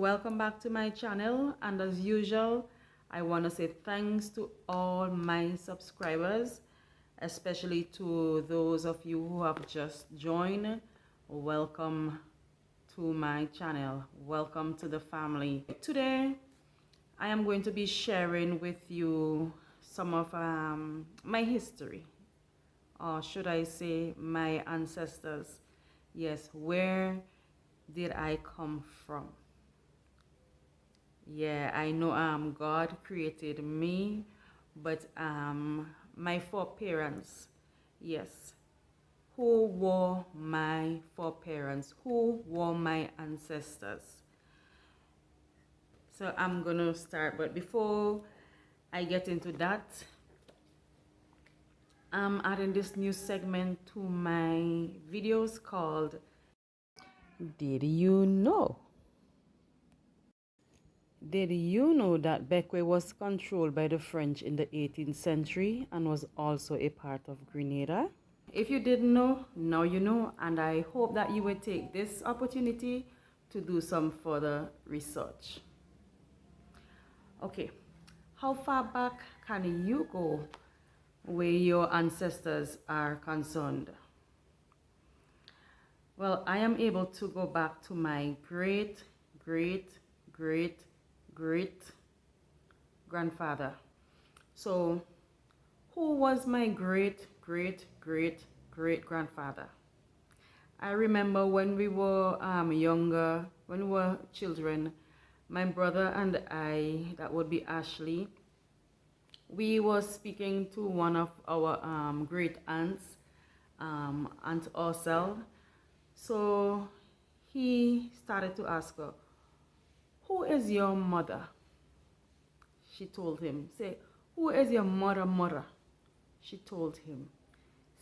welcome back to my channel, and as usual I want to say thanks to all my subscribers, especially to those of you who have just joined. Welcome to my channel, welcome to the family. Today I am going to be sharing with you some of my history, or should I say my ancestors. Yes, where did I come from? Yeah, I know God created me, but my foreparents, yes, who were my foreparents, who were my ancestors? So I'm gonna start, but before I get into that, I'm adding this new segment to my videos called Did You Know? Did you know that Bequia was controlled by the French in the 18th century and was also a part of Grenada? If you didn't know, now you know, and I hope that you will take this opportunity to do some further research. Okay, how far back can you go where your ancestors are concerned? Well, I am able to go back to my great grandfather. So who was my great grandfather? I remember when we were younger, when we were children, my brother and I, that would be Ashley, we were speaking to one of our great aunts, Aunt Ursel. So he started to ask her, who is your mother? She told him. Say, who is your mother? She told him.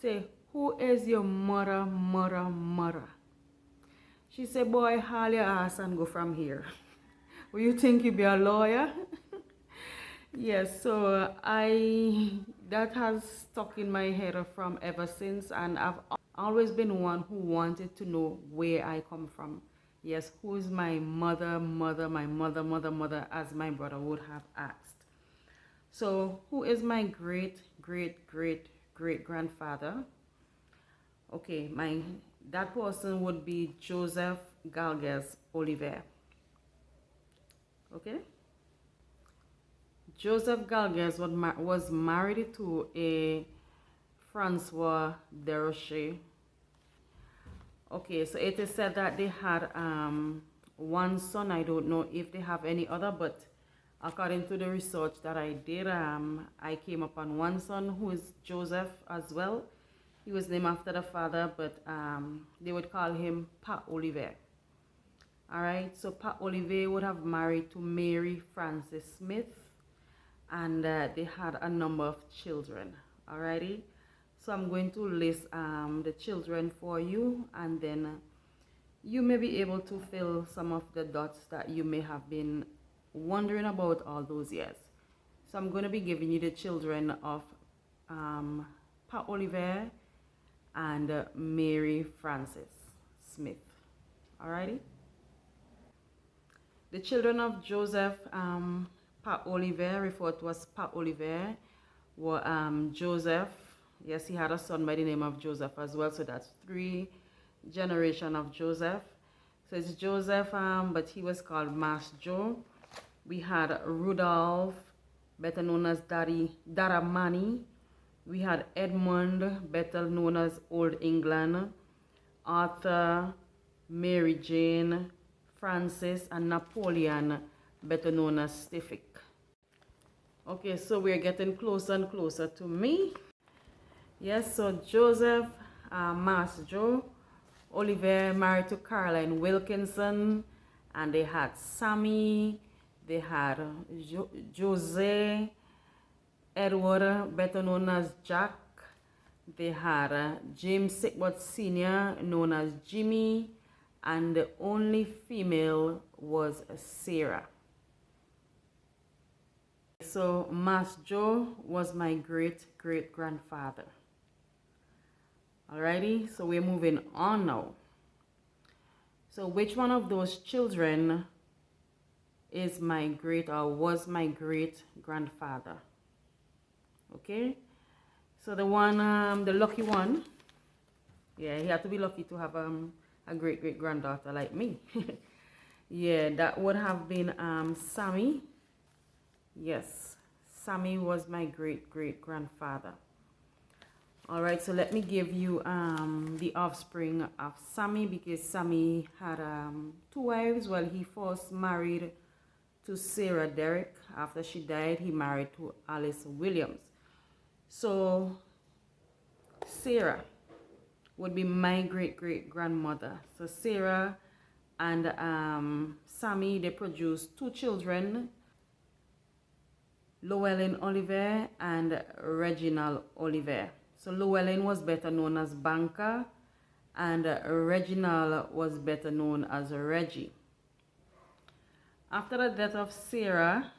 Say, who is your mother? She said, boy, haul your ass and go from here. Will you think you be a lawyer? Yes, so that has stuck in my head from ever since, and I've always been one who wanted to know where I come from. Yes, who is my mother, my mother, as my brother would have asked. So, who is my great grandfather? Okay, that person would be Joseph Galgez Oliver. Okay? Joseph Galgez was married to a Francois de Rocher. Okay, so it is said that they had one son. I don't know if they have any other, but according to the research that I did, I came upon one son who is Joseph as well. He was named after the father, but they would call him Pa Oliver. Alright, so Pa Oliver would have married to Mary Frances Smith, and they had a number of children. Alrighty. So I'm going to list the children for you, and then you may be able to fill some of the dots that you may have been wondering about all those years. So I'm going to be giving you the children of Pa Oliver and Mary Frances Smith. Alrighty. The children of Joseph Pa Oliver, referred to as Pa Oliver, were Joseph. Yes, he had a son by the name of Joseph as well. So that's 3 generations of Joseph. So it's Joseph, but he was called Mas Joe. We had Rudolph, better known as Dada Manny. We had Edmund, better known as Old England. Arthur, Mary Jane, Francis, and Napoleon, better known as Stiffick. Okay, so we're getting closer and closer to me. Yes, so Joseph Mas Joe Oliver married to Caroline Wilkinson, and they had Sammy, they had Jose, Edward, better known as Jack. They had James Sickbert Sr., known as Jimmy, and the only female was Sarah. So Mas Joe was my great grandfather. Alrighty, so we're moving on now. So which one of those children is my great or was my great grandfather. Okay, so the one, the lucky one, yeah, he had to be lucky to have a great great granddaughter like me. Yeah, that would have been Sammy. Yes, Sammy was my great great grandfather. All right, so let me give you the offspring of Sammy, because Sammy had 2 wives. Well, he first married to Sarah Derrick. After she died, he married to Alice Williams. So Sarah would be my great great grandmother. So Sarah and Sammy, they produced 2 children, Llewellyn Oliver and Reginald Oliver. So Llewellyn was better known as Banker, and Reginald was better known as Reggie. After the death of Sarah,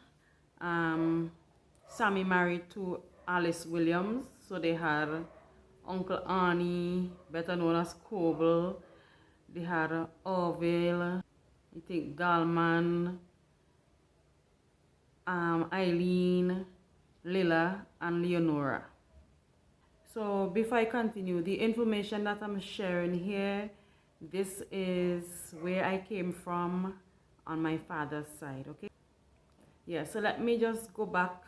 Sammy married to Alice Williams. So they had Uncle Arnie, better known as Coble. They had Orville, I think Dalman, Eileen, Lila, and Leonora. So before I continue, the information that I'm sharing here, this is where I came from on my father's side, okay? Yeah, so let me just go back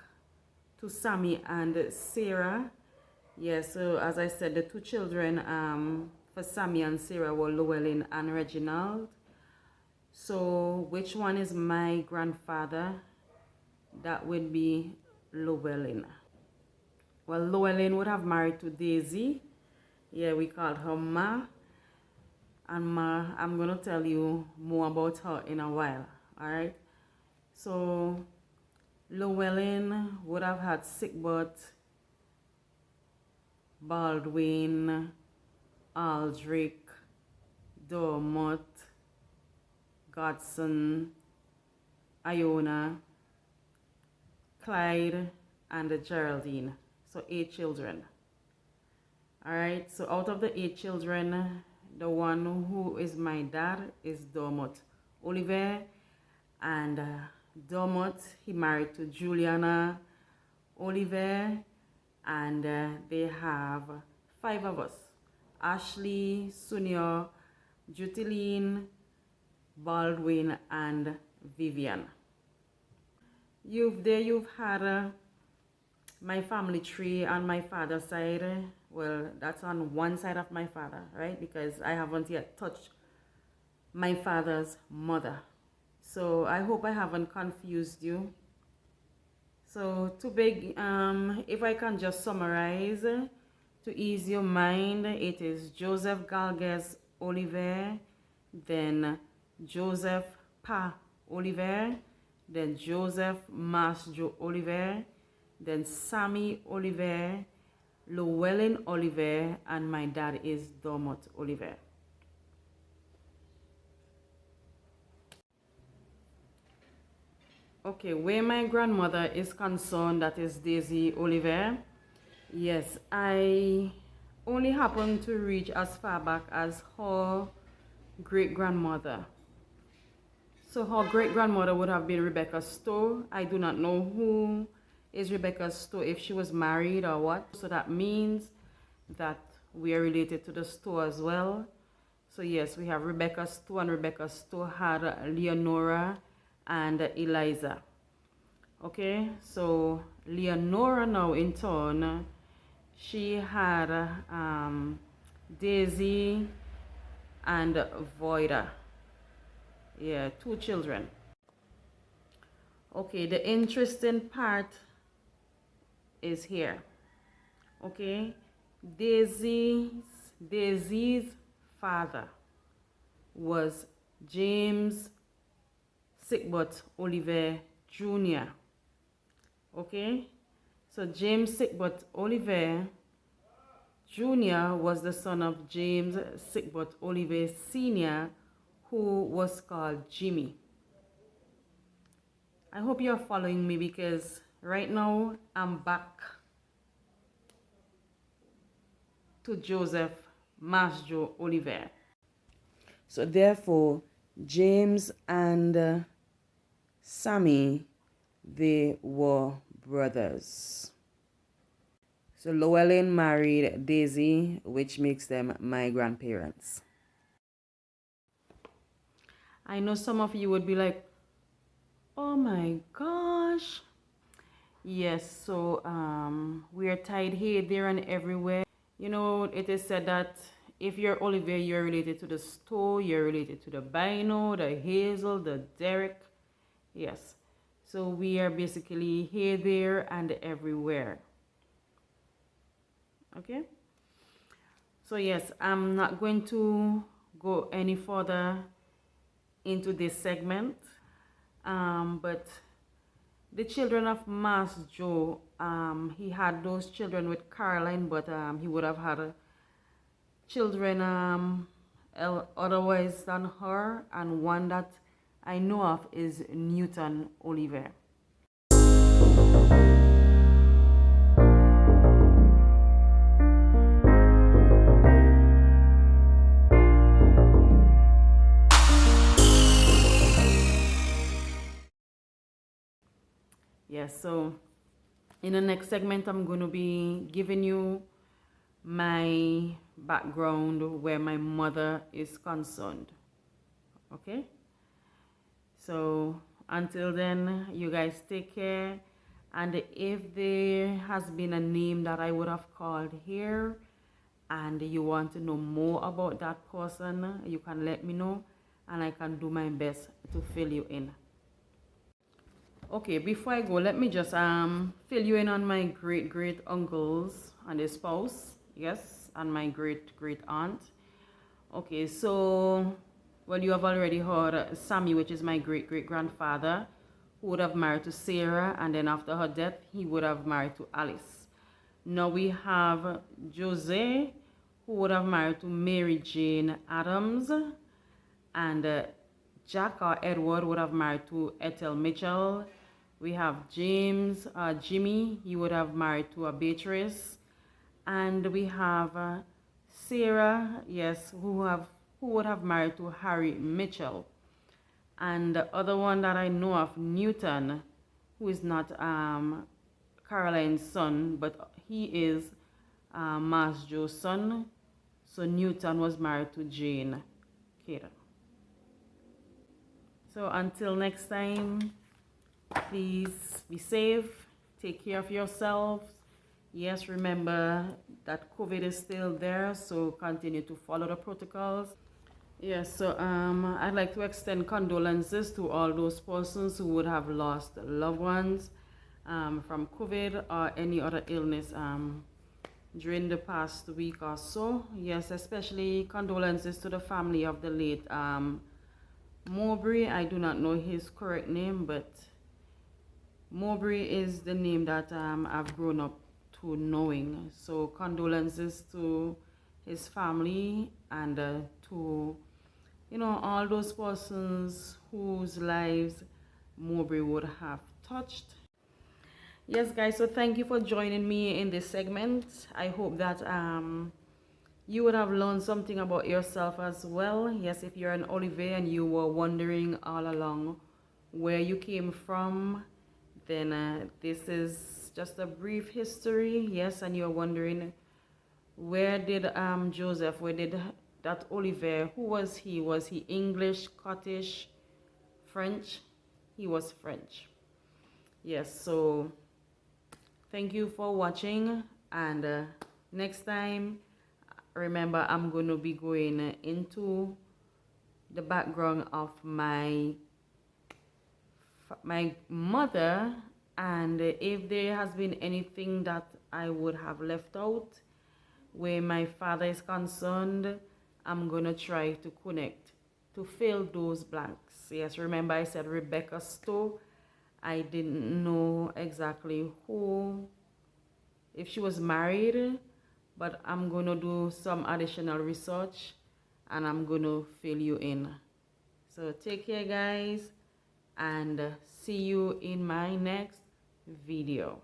to Sammy and Sarah. Yeah, so as I said, the 2 children for Sammy and Sarah were Llewellyn and Reginald. So which one is my grandfather? That would be Llewellyn. Well, Llewellyn would have married to Daisy. Yeah, we called her Ma. And Ma, I'm going to tell you more about her in a while. Alright? So, Llewellyn would have had Sigbert, Baldwin, Aldrich, Dormot, Godson, Iona, Clyde, and Geraldine. So 8 children. Alright, so out of the 8 children, the one who is my dad is Dormot Oliver. And Dormot, he married to Juliana Oliver. And they have 5 of us: Ashley, Sonia, Jutiline, Baldwin, and Vivian. You've had my family tree on my father's side. Well, that's on one side of my father, right? Because I haven't yet touched my father's mother. So I hope I haven't confused you. So if I can just summarize to ease your mind, it is Joseph Galges Oliver, then Joseph Pa Oliver, then Joseph Masjo Oliver, then Sammy Oliver, Llewellyn Oliver, and my dad is Dormot Oliver. Okay, where my grandmother is concerned, that is Daisy Oliver. Yes, I only happened to reach as far back as her great-grandmother. So her great-grandmother would have been Rebecca Stowe. I do not know who is Rebecca Stowe, if she was married or what. So that means that we are related to the Stowe as well. So yes, we have Rebecca Stowe, and Rebecca Stowe had Leonora and Eliza. Okay, so Leonora now in turn, she had Daisy and Voida. Yeah, 2 children. Okay, the interesting part is here. Okay, Daisy's father was James Sigbert Oliver Jr. Okay, so James Sigbert Oliver Jr. was the son of James Sigbert Oliver Sr., who was called Jimmy. I hope you're following me, because right now I'm back to Joseph Masjo Oliver. So therefore, James and Sammy, they were brothers. So Llewellyn married Daisy, which makes them my grandparents. I know some of you would be like, oh my gosh. Yes, so we are tied here, there, and everywhere. You know, it is said that if you're Oliver, you're related to the Stowe, you're related to the Bino, the Hazel, the Derek. Yes. So we are basically here, there, and everywhere. Okay? So yes, I'm not going to go any further into this segment. But the children of Mas Joe, he had those children with Caroline, but he would have had children otherwise than her, and one that I know of is Newton Oliver. Yes, so in the next segment, I'm going to be giving you my background where my mother is concerned. Okay? So until then, you guys take care. And if there has been a name that I would have called here and you want to know more about that person, you can let me know and I can do my best to fill you in. Okay, before I go, let me just fill you in on my great uncles and his spouse, yes, and my great aunt. Okay, so well, you have already heard Sammy, which is my great grandfather, who would have married to Sarah, and then after her death, he would have married to Alice. Now we have Jose, who would have married to Mary Jane Adams, and Jack or Edward would have married to Ethel Mitchell. We have James, Jimmy, he would have married to a Beatrice. And we have Sarah, yes, who would have married to Harry Mitchell. And the other one that I know of, Newton, who is not Caroline's son, but he is Mas Joe's son. So Newton was married to Jane Cater. So until next time, please be safe, take care of yourselves. Yes, remember that COVID is still there, so continue to follow the protocols. Yes, so I'd like to extend condolences to all those persons who would have lost loved ones from COVID or any other illness during the past week or so. Yes, especially condolences to the family of the late Mowbray. I do not know his correct name, but Mowbray is the name that I've grown up to knowing. So condolences to his family and to, you know, all those persons whose lives Mowbray would have touched. Yes, guys, so thank you for joining me in this segment. I hope that you would have learned something about yourself as well. Yes, if you're an Oliver and you were wondering all along where you came from, then this is just a brief history. Yes, and you're wondering, where did Joseph, where did that Oliver, who was he? Was he English, Scottish, French? He was French. Yes, so thank you for watching, and next time, remember, I'm going to be going into the background of my mother, and if there has been anything that I would have left out where my father is concerned, I'm going to try to connect to fill those blanks. Yes, remember I said Rebecca Stowe. I didn't know exactly who, if she was married, but I'm going to do some additional research and I'm going to fill you in. So take care, guys, and see you in my next video.